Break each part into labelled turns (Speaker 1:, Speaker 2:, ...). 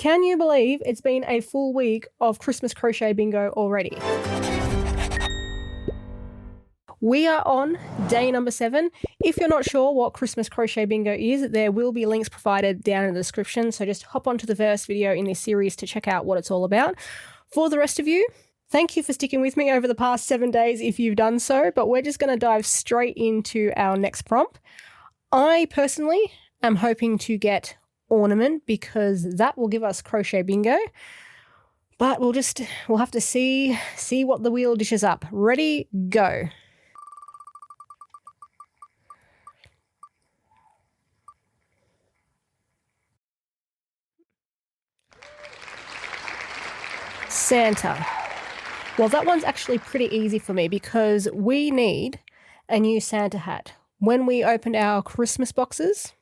Speaker 1: Can you believe it's been a full week of Christmas Crochet Bingo already? We are on day number 7. If you're not sure what Christmas Crochet Bingo is, there will be links provided down in the description, so just hop onto the first video in this series to check out what it's all about. For the rest of you, thank you for sticking with me over the past 7 days if you've done so, but we're just going to dive straight into our next prompt. I personally am hoping to get ornament because that will give us Crochet Bingo, but we'll have to see what the wheel dishes up. Ready, go. Santa. Well, that one's actually pretty easy for me because we need a new Santa hat. When we opened our Christmas boxes,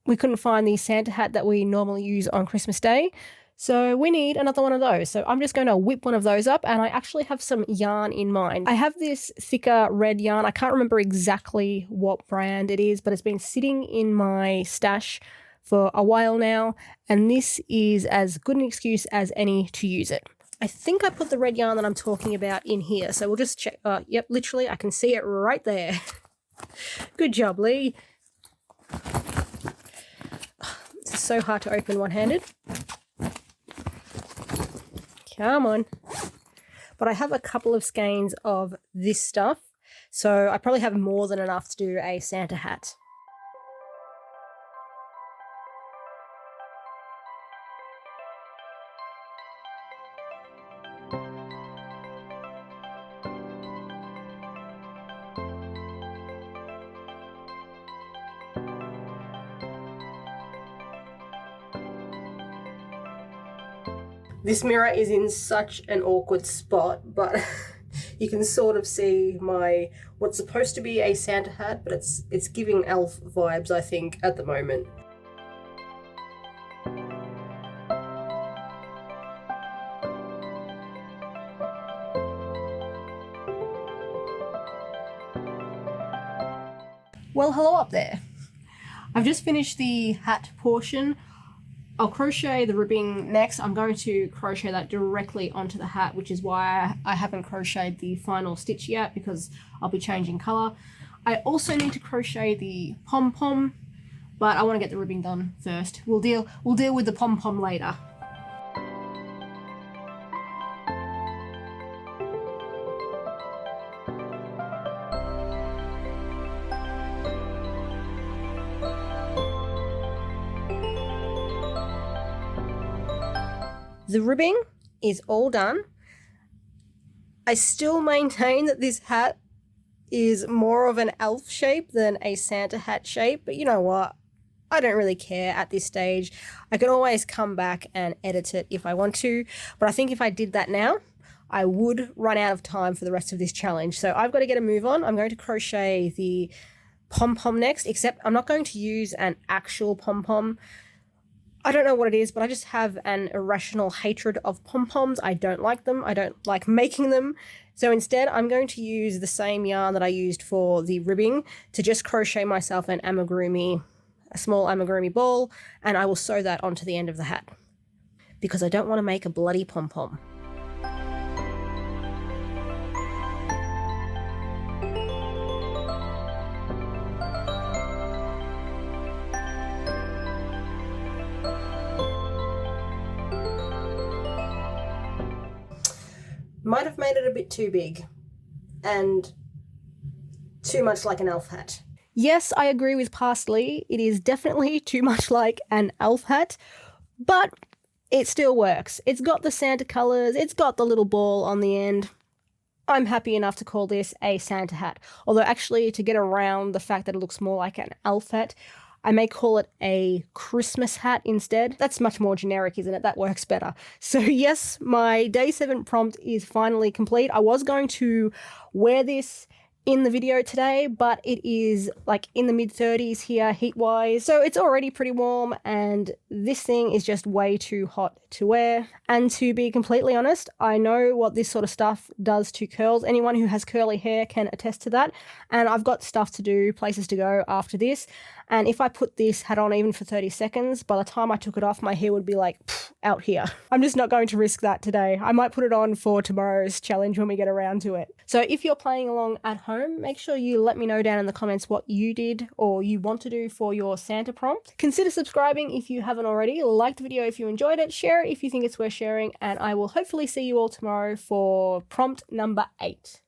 Speaker 1: we couldn't find the Santa hat that we normally use on Christmas Day, so we need another one of those. So I'm just going to whip one of those up, and I actually have some yarn in mind. I have this thicker red yarn. I can't remember exactly what brand it is, but it's been sitting in my stash for a while now, and this is as good an excuse as any to use it. I think I put the red yarn that I'm talking about in here, so we'll just check. Yep, literally, I can see it right there. Good job, Lee. This is so hard to open one-handed. Come on. But I have a couple of skeins of this stuff, so I probably have more than enough to do a Santa hat. This mirror is in such an awkward spot, but you can sort of see what's supposed to be a Santa hat, but it's giving elf vibes, I think, at the moment. Well, hello up there. I've just finished the hat portion. I'll crochet the ribbing next. I'm going to crochet that directly onto the hat, which is why I haven't crocheted the final stitch yet, because I'll be changing colour. I also need to crochet the pom-pom, but I want to get the ribbing done first. We'll deal with the pom-pom later. The ribbing is all done. I still maintain that this hat is more of an elf shape than a Santa hat shape, but you know what? I don't really care at this stage. I can always come back and edit it if I want to, but I think if I did that now, I would run out of time for the rest of this challenge. So I've got to get a move on. I'm going to crochet the pom-pom next, except I'm not going to use an actual pom-pom. I don't know what it is, but I just have an irrational hatred of pom-poms. I don't like them. I don't like making them. So instead, I'm going to use the same yarn that I used for the ribbing to just crochet myself a small amigurumi ball, and I will sew that onto the end of the hat because I don't want to make a bloody pom-pom. Might have made it a bit too big and too much like an elf hat. Yes, I agree with Parsley. It is definitely too much like an elf hat, but it still works. It's got the Santa colours, it's got the little ball on the end. I'm happy enough to call this a Santa hat. Although actually, to get around the fact that it looks more like an elf hat, I may call it a Christmas hat instead. That's much more generic, isn't it? That works better. So yes, my day 7 prompt is finally complete. I was going to wear this in the video today, but it is like in the mid-30s here heat wise, so it's already pretty warm, and this thing is just way too hot to wear. And to be completely honest, I know what this sort of stuff does to curls. Anyone who has curly hair can attest to that, and I've got stuff to do, places to go after this, and if I put this hat on even for 30 seconds, by the time I took it off, my hair would be like out here. I'm just not going to risk that today. I might put it on for tomorrow's challenge when we get around to it. So if you're playing along at home, make sure you let me know down in the comments what you did or you want to do for your Santa prompt. Consider subscribing if you haven't already, like the video if you enjoyed it, share it if you think it's worth sharing, and I will hopefully see you all tomorrow for prompt number 8.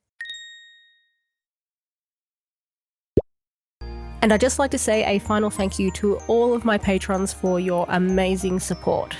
Speaker 1: And I'd just like to say a final thank you to all of my patrons for your amazing support.